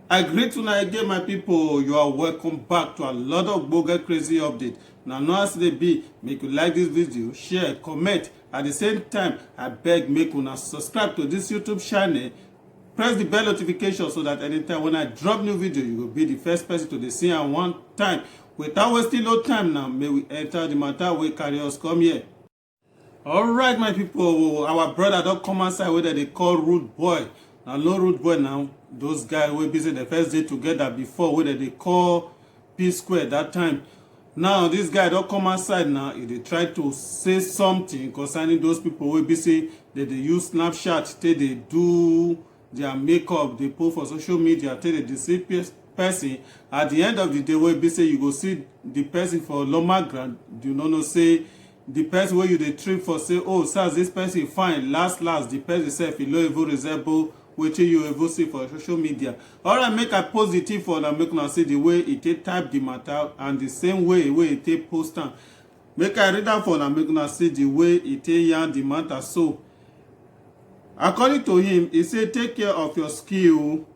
I greet you again, my people. You are welcome back to a lot of Boga crazy update. Now, know as they be, make you like this video, share, comment. At the same time, I beg make you subscribe to this YouTube channel. Press the bell notification so that anytime when I drop new video, you will be the first person to see at one time. Without wasting no time now, may we enter the matter wey carry us come here. Alright, my people, our brother don't come outside whether they call rude boy. Now, no rude boy now. Those guys were busy the first day together before whether they call P Square that time. Now, this guy don't come outside now. If they try to say something concerning those people who busy that they use Snapchat, they do their makeup, they post for social media, they deceive person. At the end of the day, where busy you go see the person for normal ground. Do you know say the person where you dey trip for say, oh, sir, this person fine. Last, the person self, he no even resemble wetin you ever see for social media. Alright, make I post the thing for una make una see the way e take type the matter and the same way e take post am. Make I read am for una make una see the way e take yarn the matter. So, according to him, he say take care of your skill.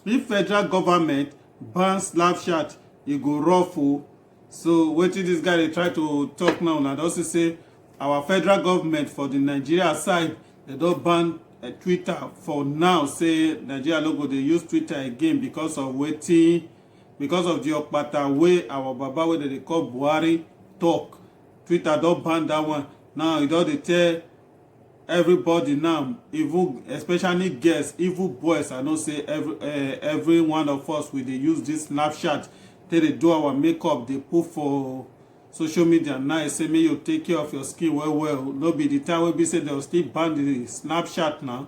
If federal government ban Snapchat, e go rough o. So, wetin this guy dey try to talk now, na also say our federal government for the Nigeria side, they don ban Twitter for now. Say Nigeria no go dey use Twitter again because of wetin, because of the okpata wey our baba wey dey call Buhari talk. Twitter don ban that one. Now e don dey tell everybody now, even especially girls, even boys. I know say every one of us we dey use this Snapchat. They do our makeup, they put for social media. Now I say, may you take care of your skin well. No be the time will be say they'll still ban the Snapchat now.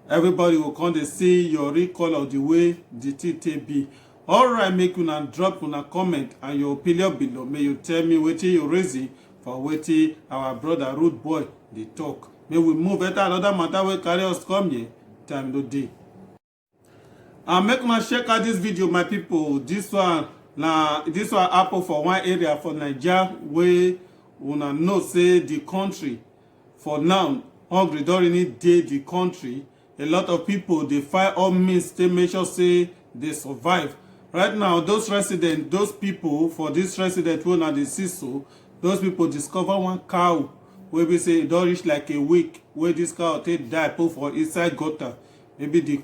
Everybody will come to see your real color the way the thing be. Alright, make you drop una comment and your opinion below. May you tell me what you raising for what our brother rude boy they talk. May we move at another matter where carry us come here. Time no day. And make una check out this video, my people. This one happen for one area for Nigeria where una know say the country for now hungry don't really dey the country. A lot of people they find all means to make sure say they survive. Right now, those residents, those people for this resident who na dey see so, those people discover one cow where we say it don't reach like a week where this cow take die put for inside gutter. Maybe the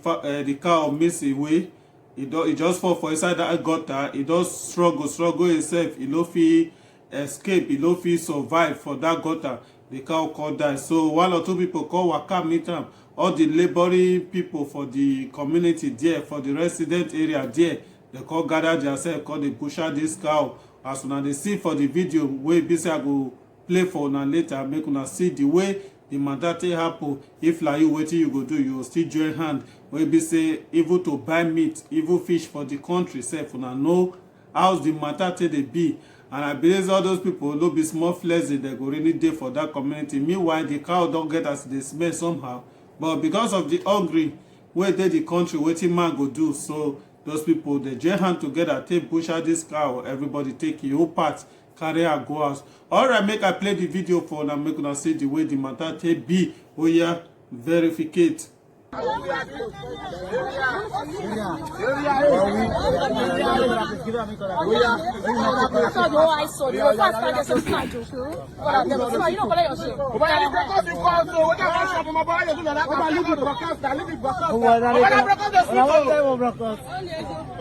cow miss away. It just fall for inside that gutter. It does struggle itself. It no fit escape. It no fit survive for that gutter. The cow could die. So one or two people call waka meet am. All the laboring people for the community there, for the resident area there, they call gather themselves, call the butcher this cow. As una dey see for the video, wey be say I go play for una later, make una see the way the matter take happen. If like you wetin you go do, you go still join hand wey be say even to buy meat, even fish for the country sef. Una know how the matter take dey be. And I believe all those people no be small flexing they go really dey for that community. Meanwhile, the cow don get as dey smell somehow, but because of the hungry wey dey the country, wetin man go do? So those people they join hand together take butcher this cow. Everybody take your part, carry her go house. Alright, make I play the video for una make una see the way the matter take be. Oh yeah, verificate. Oh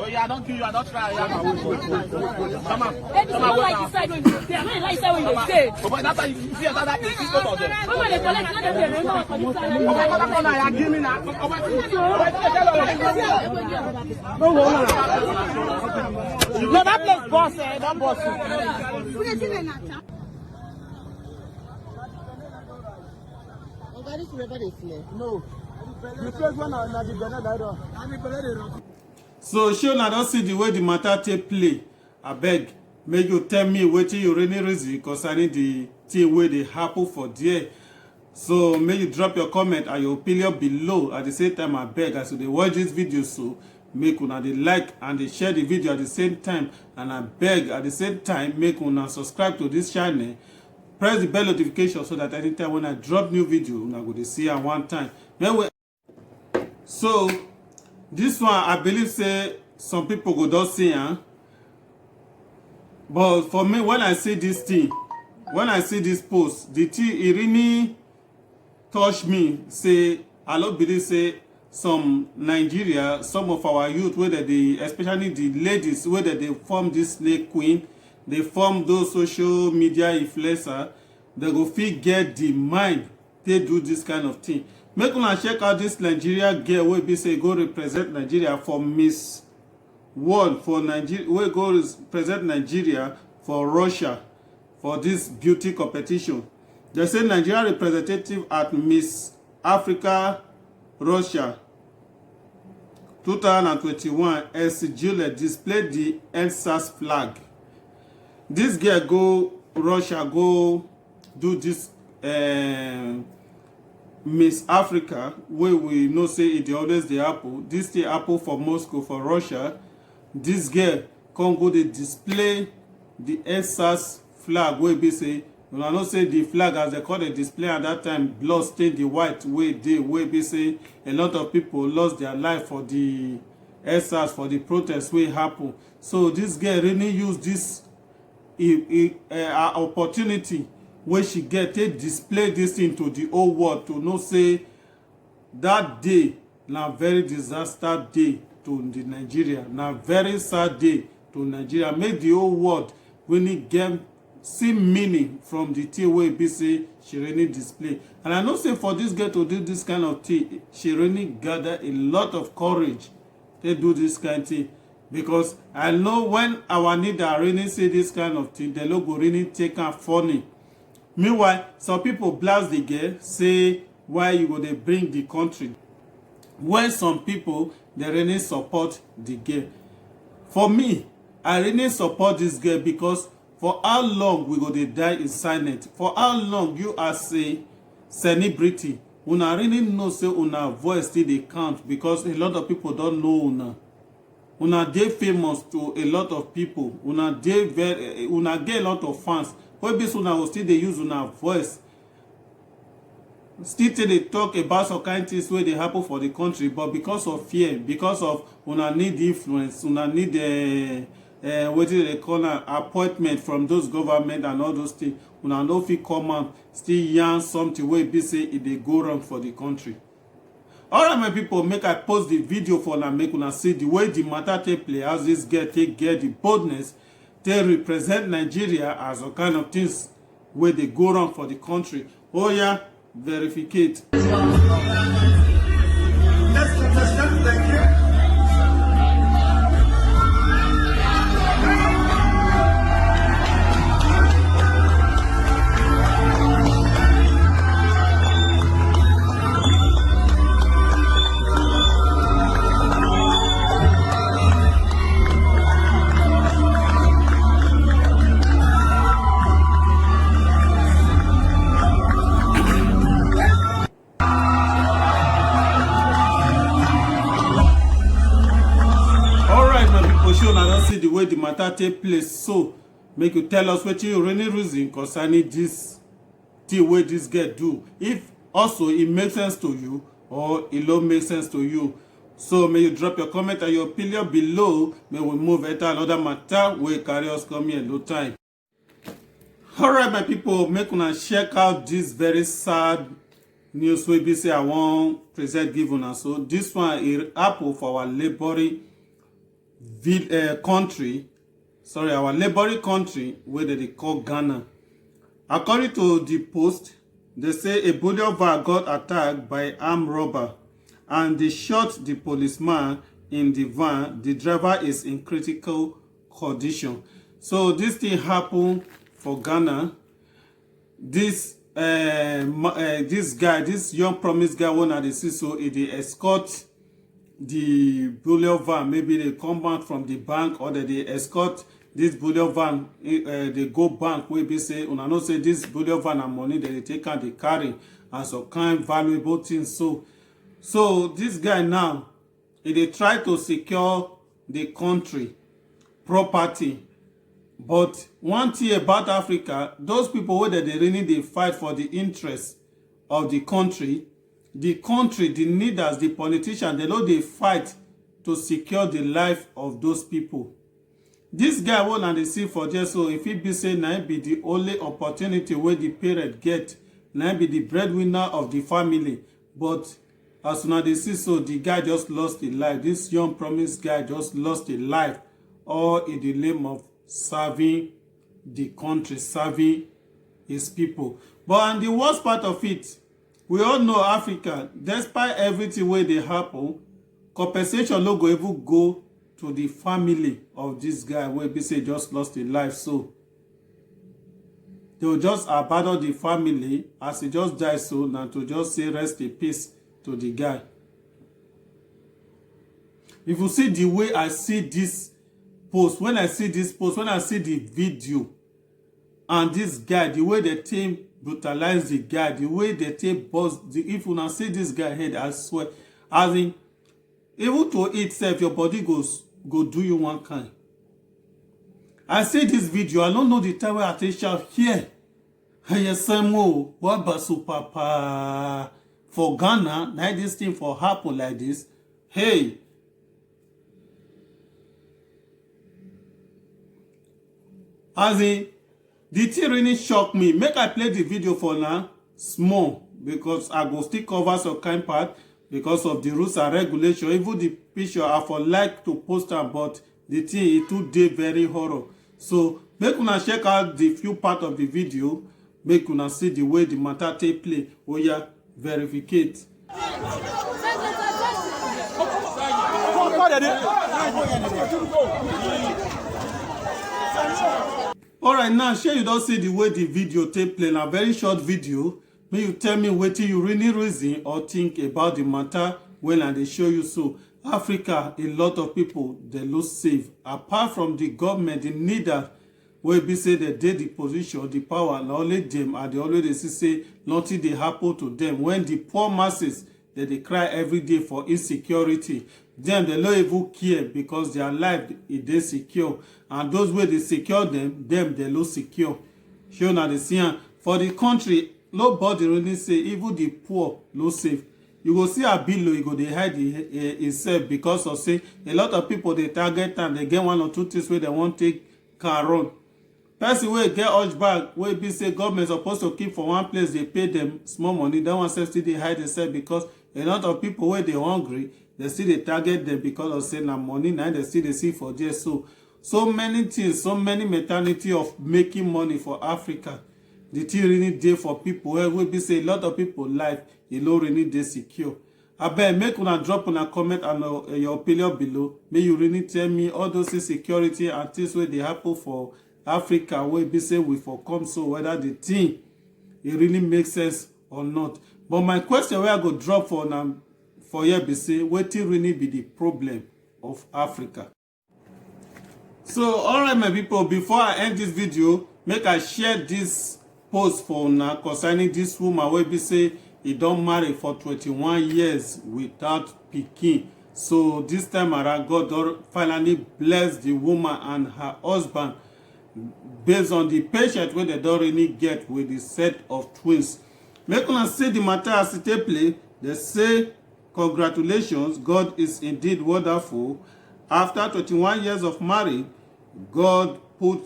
yeah, I don't kill you, I don't try. Come on. No, that place boss, that boss. No. The first one na the Benin. So sure na don see the way the matter take play. Abeg, make you tell me wetin you really reason concerning the thing wey dey happen for there. So make you drop your comment and your opinion below. At the same time, abeg, as you dey watch this video, so make una dey like and dey share the video at the same time. And abeg, at the same time, make una subscribe to this channel. Press the bell notification so that anytime when I drop new video, una go dey see am one time. So This one I believe say some people go don see am, but for me, when I see this thing, when I see this post, the thing e really touch me. Say I no believe say some Nigeria, some of our youth, whether they, especially the ladies, whether they form this slave queen, they form those social media influencer, they go fit get the mind they do this kind of thing. Make una check out this Nigeria girl wey be say go represent Nigeria for Miss World for Nigeria, wey go represent Nigeria for Russia for this beauty competition. They say Nigeria representative at Miss Africa Russia 2021 as Juliet displayed the EndSARS flag. This girl go Russia go do this Miss Africa, where we know say it always the apple. This the apple for Moscow for Russia. This girl come go dey display the EndSARS flag wey be say, una know say the flag as they call the display at that time blood stain the white wey dey, wey be say a lot of people lost their life for the EndSARS, for the protest wey happen. So this girl really use this opportunity wey she get take display this thing to the whole world, to know say that day na very disaster day to the Nigeria, na very sad day to Nigeria. Make the whole world really get see meaning from the thing wey be say she really display. And I know say for this girl to do this kind of thing, she really gather a lot of courage to do this kind of thing, because I know when our leader really say this kind of thing, they no go really take am funny. Meanwhile, some people blast the girl, say why you go dey bring the country, when some people they really support the girl. For me, I really support this girl, because for how long we go dey die in silence? For how long you as a celebrity, una really know say una voice still dey count, because a lot of people don't know una. Una dey famous to a lot of people. Una dey very, una get a lot of fans. Wey be so una go still dey use una voice, still dey talk about some kind things wey dey happen for the country, but because of fear, because of una need influence, una need wetin dey call am appointment from those government and all those things, una no fit come out still yarn something wey be say e dey go wrong for the country. Alright my people, make I post the video for una, make una see the way the matter take play, as this girl take get the boldness they represent Nigeria as a kind of things where they go wrong for the country. Oh yeah, verificate. Let's understand, thank you. Show na don see the way the matter take place, so make you tell us wetin you really reason concerning this thing wey this girl do, if also it makes sense to you or it don't make sense to you. So may you drop your comment and your opinion below. May we move enter another matter wey carry us come here no time. Alright my people, make una check out this very sad news wey be say I wan present give una. So this one is happen for our laboring country, sorry, our laboring country where they call Ghana. According to the post, they say a bullion van got attacked by armed robber and they shot the policeman in the van. The driver is in critical condition. So this thing happened for Ghana. This guy, this young promised guy, one at the see, so they escort the bullion van. Maybe they come back from the bank, or they escort this bullion van. They go bank where they say, una know say this bullion van and money that they take and they carry as some kind valuable things. So this guy now, they try to secure the country property. But one thing about Africa, those people where they really they fight for the interest of the country, the leaders, the politicians, they know they fight to secure the life of those people. This guy wey una dey see for there, so e fit be say na im be the only opportunity wey the parent get, na im be the breadwinner of the family. But as una dey see, so the guy just lost his life. This young promised guy just lost his life, all in the name of serving the country, serving his people. But and the worst part of it, we all know Africa, despite everything wey dey happen, compensation no go even go to the family of this guy wey be say just lost his life. So they will just abandon the family as he just died, so na to just say rest in peace to the guy. If you see the way I see this post, when I see this post, when I see the video and this guy, the way the team brutalize the guy, the way the team bust, if una see this guy head, I swear, as in, even to eat self, your body go do you one kind. I see this video, I don't know the time where I take shout here. Hey, Samuel, what basu papa? For Ghana, now this thing for happen like this. Hey. As in, the thing really shocked me. Make I play the video for now, small, because I go still cover some kind part because of the rules and regulation. Even the picture I for like to post am, but the thing it too dey very horror. So make una check out the few part of the video, make una see the way the matter take play. Oh yeah, verificate. Alright, now shey you don see the way the video take play. Na very short video. May you tell me wetin you really reason or think about the matter when I dey show you. So Africa, a lot of people they lose save. Apart from the government, the leader wey be say they dey the position, the power, na only them, and they always dey see say nothing dey happen to them. When the poor masses they cry every day for insecurity, them they no even care because their life is dey secure, and those wey dey secure them they no secure. Sure, na dey see am for the country. Nobody really say even the poor no safe. You go see Abilo, you go dey hide himself because of say a lot of people they target and they get one or two things where they want take car run. Person wey get urge bag wey be say government supposed to keep for one place, they pay them small money. That one self still dey hide themselves because a lot of people wey they hungry, they still dey target them because of say na money na they still dey see for there. So many things, so many mentality of making money for Africa. The thing really dey for people wey be say a lot of people life e no really dey secure. Abeg make una drop una comment and your opinion below. May you really tell me all those insecurity and things wey dey happen for Africa wey be say we for come, so whether the thing e really make sense or not. But my question wey I go drop for una for here be say wetin really be the problem of Africa? So alright my people, before I end this video, make I share this post for una concerning this woman wey be say e don marry for 21 years without pikin. So this time around, God don finally bless the woman and her husband based on the patient wey they don really get with the set of twins. Make una see the matter as e take play. They say congratulations, God is indeed wonderful. After 21 years of marriage, God put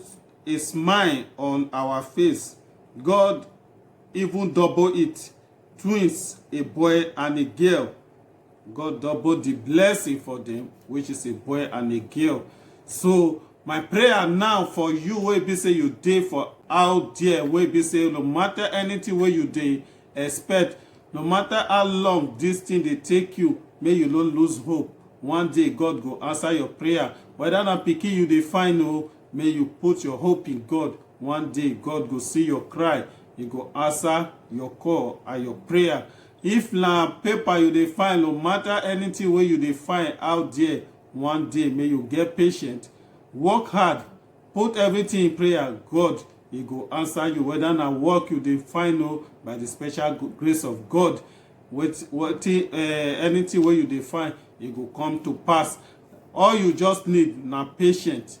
a smile on our face. God even double it. Twins, a boy and a girl. God double the blessing for them, which is a boy and a girl. So my prayer now for you wey be say you dey for out there, wey be say no matter anything wey you dey expect, no matter how long this thing dey take you, may you no lose hope. One day God go answer your prayer. Whether na pikin you dey find o, may you put your hope in God. One day God go see your cry. He go answer your call and your prayer. If na paper you dey find, no matter anything wey you dey find out there, one day may you get patient, work hard, put everything in prayer. God, he go answer you. Whether na work you dey find o, by the special grace of God, anything wey you dey find, it go come to pass. All you just need na patience.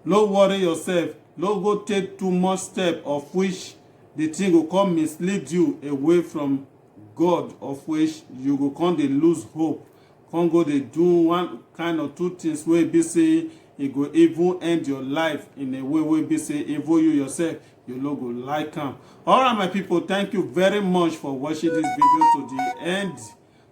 No worry yourself. No go take too much step of which the thing go come mislead you away from God, of which you go come dey lose hope. come go dey do one kind or two things wey be say e go even end your life in a way wey be say even you yourself you no go like am. Alright my people, thank you very much for watching this video to the end.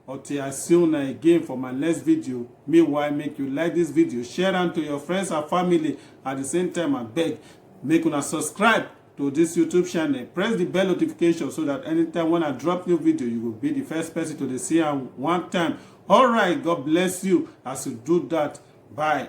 Until I see you again for my next video. Meanwhile, make you like this video, share am to your friends and family. At the same time, I beg make una subscribe to this YouTube channel, press the bell notification so that anytime when I drop new video you will be the first person to see am one time. Alright, God bless you as you do that. Bye.